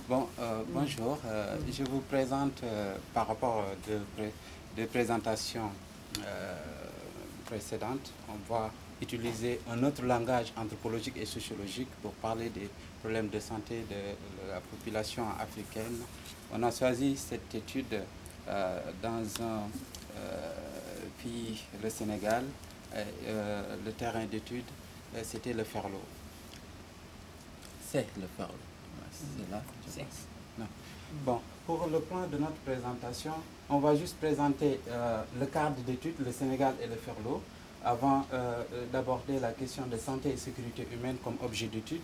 Bonjour. Je vous présente par rapport de présentations précédentes. On va utiliser un autre langage anthropologique et sociologique pour parler des problèmes de santé de la population africaine. On a choisi cette étude dans un pays, le Sénégal. Le terrain d'étude, c'était le Ferlo. C'est le Ferlo. C'est là, je pense. Non. Bon, pour le plan de notre présentation, on va juste présenter le cadre d'étude, le Sénégal et le Ferlo, avant d'aborder la question de santé et sécurité humaine comme objet d'étude,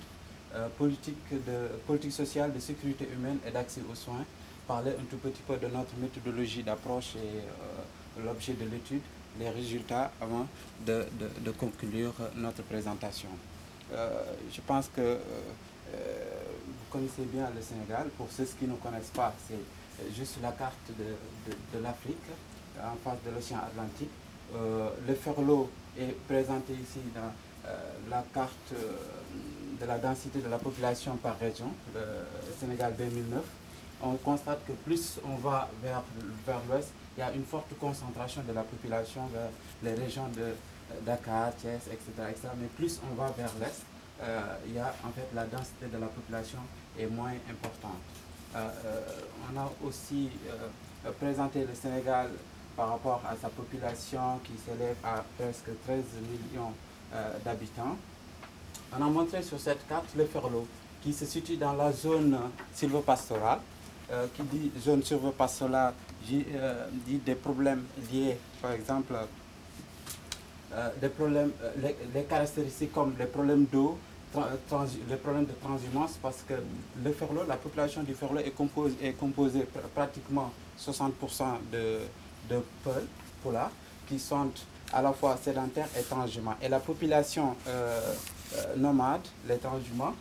politique sociale de sécurité humaine et d'accès aux soins, parler un tout petit peu de notre méthodologie d'approche et l'objet de l'étude, les résultats avant de conclure notre présentation. Je pense que vous connaissez bien le Sénégal. Pour ceux qui ne connaissent pas, c'est juste la carte de l'Afrique en face de l'océan Atlantique. Le Ferlo est présenté ici dans la carte de la densité de la population par région, le Sénégal 2009. On constate que plus on va vers l'ouest, il y a une forte concentration de la population vers les régions de Dakar, Thiès, etc. Mais plus on va vers l'est, il y a en fait la densité de la population est moins importante. On a aussi présenté le Sénégal par rapport à sa population qui s'élève à presque 13 millions d'habitants. On a montré sur cette carte le Ferlo qui se situe dans la zone sylvopastorale. Qui dit zone sylvopastorale dit des problèmes liés, par exemple, des problèmes, les caractéristiques comme les problèmes d'eau, les problèmes de transhumance, parce que le Ferlo, la population du Ferlo est composée pratiquement 60% de Peuls qui sont à la fois sédentaires et transhumants. Et la population nomade, les transhumants,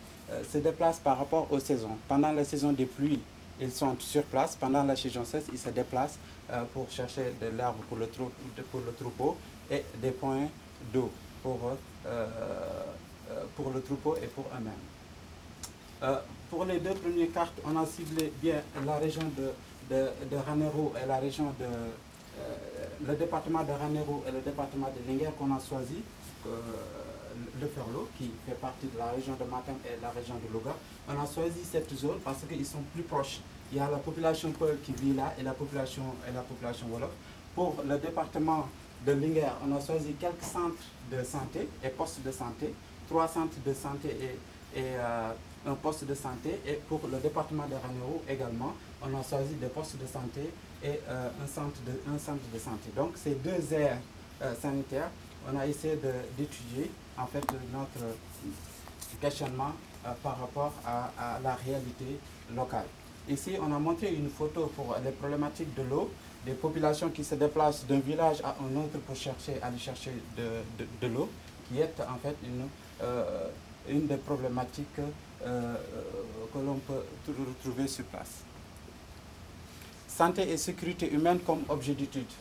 se déplace par rapport aux saisons. Pendant la saison des pluies, ils sont sur place. Pendant la saison sèche, ils se déplacent pour chercher de l'herbe pour le troupeau et des points d'eau pour le troupeau et pour eux-mêmes. Pour les deux premières cartes, on a ciblé bien la région de Ranérou et la région le département de Ranérou et le département de Linguère qu'on a choisi. Le Ferlo, qui fait partie de la région de Matam et la région de Louga. On a choisi cette zone parce qu'ils sont plus proches. Il y a la population Peul qui vit là et la population Wolof. Pour le département de Linguère, on a choisi quelques centres de santé et postes de santé, 3 centres de santé et un poste de santé. Et pour le département de Ranérou également, on a choisi des postes de santé et un centre de santé. Donc ces deux aires sanitaires, on a essayé d'étudier en fait notre questionnement par rapport à la réalité locale. Ici, on a montré une photo pour les problématiques de l'eau, des populations qui se déplacent d'un village à un autre pour aller chercher de l'eau, qui est en fait une des problématiques que l'on peut retrouver sur place. Santé et sécurité humaine comme objet d'étude.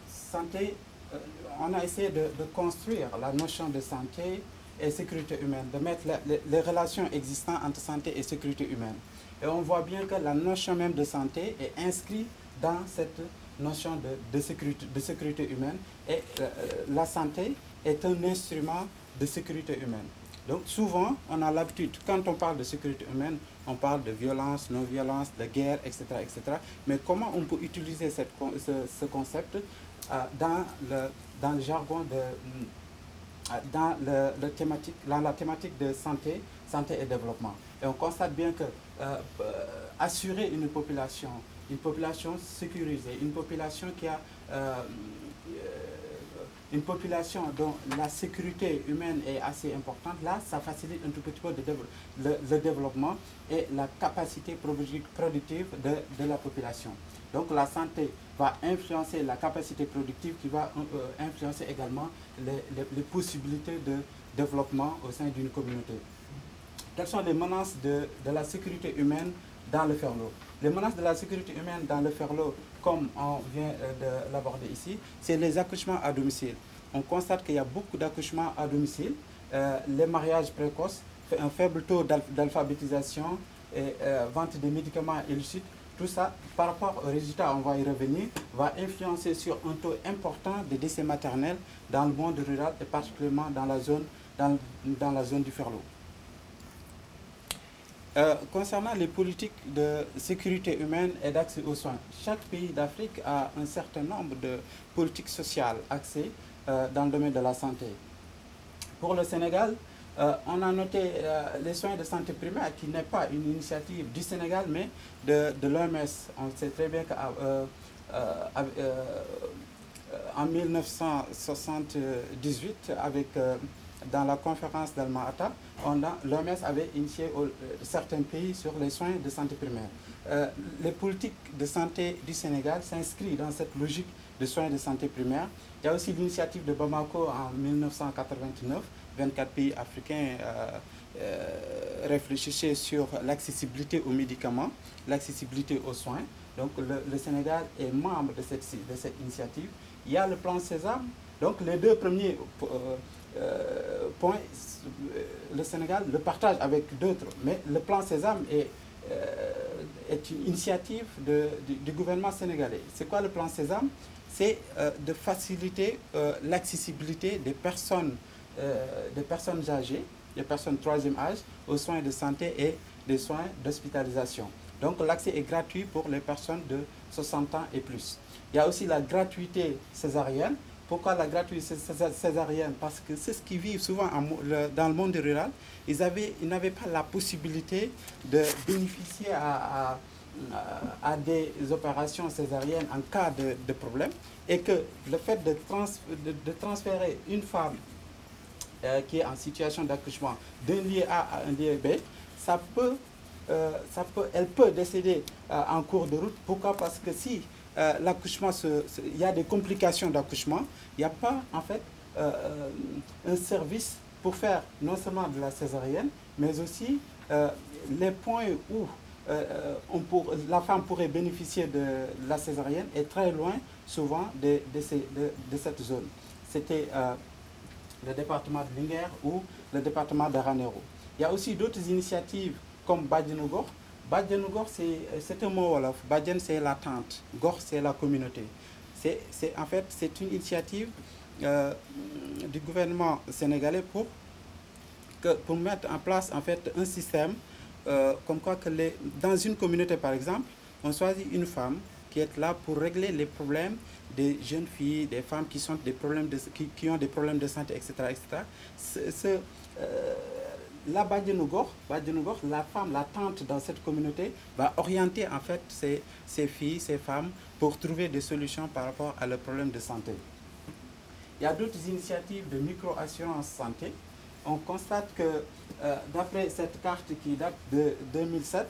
Santé, on a essayé de construire la notion de santé et sécurité humaine, de mettre les relations existantes entre santé et sécurité humaine. Et on voit bien que la notion même de santé est inscrite dans cette notion de sécurité humaine. Et la santé est un instrument de sécurité humaine. Donc souvent, on a l'habitude, quand on parle de sécurité humaine, on parle de violence, non-violence, de guerre, etc., etc. Mais comment on peut utiliser ce concept dans le jargon dans la thématique de santé et développement. Et on constate bien que assurer une population sécurisée, une population qui a une population dont la sécurité humaine est assez importante, là, ça facilite un tout petit peu le développement et la capacité productive de la population. Donc la santé va influencer la capacité productive qui va influencer également les possibilités de développement au sein d'une communauté. Quelles sont les menaces de la sécurité humaine dans le Ferlo? Les menaces de la sécurité humaine dans le Ferlo, comme on vient de l'aborder ici, c'est les accouchements à domicile. On constate qu'il y a beaucoup d'accouchements à domicile, les mariages précoces un faible taux d'alphabétisation et vente des médicaments illicites, tout ça, par rapport aux résultats, on va y revenir, va influencer sur un taux important de décès maternels dans le monde rural et particulièrement dans la zone du Ferlo. Concernant les politiques de sécurité humaine et d'accès aux soins, chaque pays d'Afrique a un certain nombre de politiques sociales axées dans le domaine de la santé. Pour le Sénégal, on a noté les soins de santé primaire qui n'est pas une initiative du Sénégal mais de l'OMS. On sait très bien qu'en 1978, dans la conférence d'Alma-Ata, l'OMS avait initié certains pays sur les soins de santé primaire. Les politiques de santé du Sénégal s'inscrivent dans cette logique de soins de santé primaire. Il y a aussi l'initiative de Bamako en 1989. 24 pays africains réfléchissaient sur l'accessibilité aux médicaments, l'accessibilité aux soins. Donc le Sénégal est membre de cette initiative. Il y a le plan Sésame. Donc les deux premiers points, le Sénégal le partage avec d'autres. Mais le plan Sésame est une initiative du gouvernement sénégalais. C'est quoi le plan Sésame? C'est de faciliter l'accessibilité des personnes âgées, des personnes troisième âge, aux soins de santé et des soins d'hospitalisation. Donc l'accès est gratuit pour les personnes de 60 ans et plus. Il y a aussi la gratuité césarienne. Pourquoi la gratuité césarienne? Parce que c'est ce qui vivent souvent dans le monde rural. Ils n'avaient pas la possibilité de bénéficier à des opérations césariennes en cas de problème, et que le fait de transférer une femme qui est en situation d'accouchement d'un lieu A à un lieu B, elle peut décéder en cours de route. Pourquoi? Parce que si l'accouchement, il y a des complications d'accouchement, il n'y a pas en fait un service pour faire non seulement de la césarienne, mais aussi les points où la femme pourrait bénéficier de la césarienne est très loin souvent de cette zone. C'était le département de Linguère ou le département d'Aranero. Il y a aussi d'autres initiatives comme Badjanougor. Badjanougor, c'est un mot wolof. Badjan, c'est la tente. Gor, c'est la communauté. En fait, c'est une initiative du gouvernement sénégalais pour mettre en place en fait, un système comme quoi que dans une communauté, par exemple, on choisit une femme qui est là pour régler les problèmes des jeunes filles, des femmes qui ont des problèmes de santé, etc. etc. La Badjanougor, la femme, la tante dans cette communauté, va orienter en fait ces filles, ces femmes, pour trouver des solutions par rapport à leurs problèmes de santé. Il y a d'autres initiatives de micro-assurance santé. On constate que d'après cette carte qui date de 2007,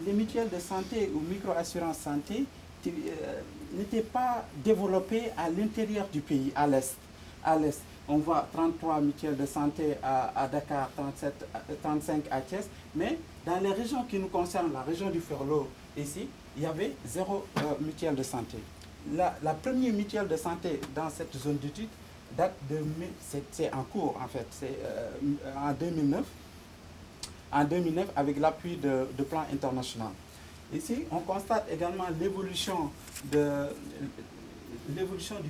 les mutuelles de santé ou micro-assurance santé n'étaient pas développées à l'intérieur du pays, à l'est. On voit 33 mutuelles de santé à Dakar, 35 à Thiès, mais dans les régions qui nous concernent, la région du Ferlo, ici, il y avait 0 mutuelle de santé. La première mutuelle de santé dans cette zone d'étude date de, c'est en cours en fait, c'est en 2009. En 2009, avec l'appui de plans internationaux. Ici, on constate également l'évolution du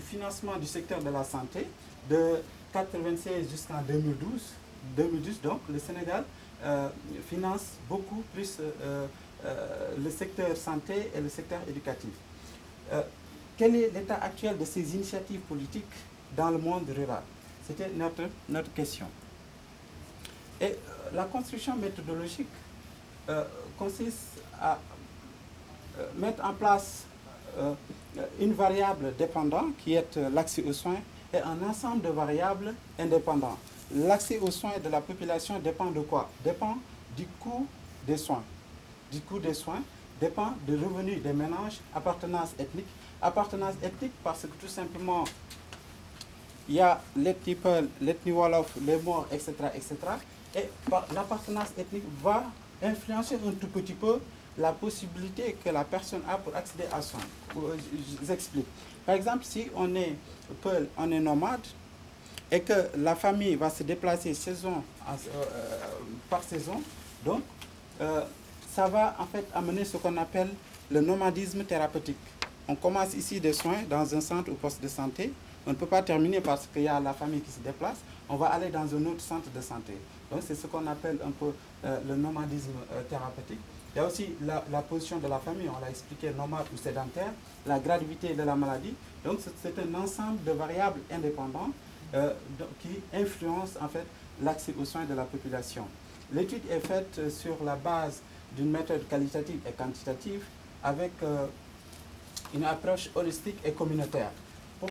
financement du secteur de la santé de 1996 jusqu'en 2012, donc le Sénégal finance beaucoup plus le secteur santé et le secteur éducatif. Quel est l'état actuel de ces initiatives politiques dans le monde rural? C'était notre question. Et la construction méthodologique consiste à mettre en place une variable dépendante qui est l'accès aux soins et un ensemble de variables indépendantes. L'accès aux soins de la population dépend de quoi? Dépend du coût des soins. Du coût des soins dépend du revenu des ménages, appartenance ethnique. Appartenance ethnique parce que tout simplement, il y a l'ethnie Wolof, les Morts, etc. etc. Et l'appartenance ethnique va influencer un tout petit peu la possibilité que la personne a pour accéder à soins. Je vous explique. Par exemple, si on est Peul, on est nomade, et que la famille va se déplacer saison par saison, donc ça va en fait amener ce qu'on appelle le nomadisme thérapeutique. On commence ici des soins dans un centre ou poste de santé. On ne peut pas terminer parce qu'il y a la famille qui se déplace. On va aller dans un autre centre de santé. Donc c'est ce qu'on appelle un peu le nomadisme thérapeutique. Il y a aussi la position de la famille, on l'a expliqué, nomade ou sédentaire, la gravité de la maladie. Donc c'est un ensemble de variables indépendantes qui influencent en fait l'accès aux soins de la population. L'étude est faite sur la base d'une méthode qualitative et quantitative avec une approche holistique et communautaire.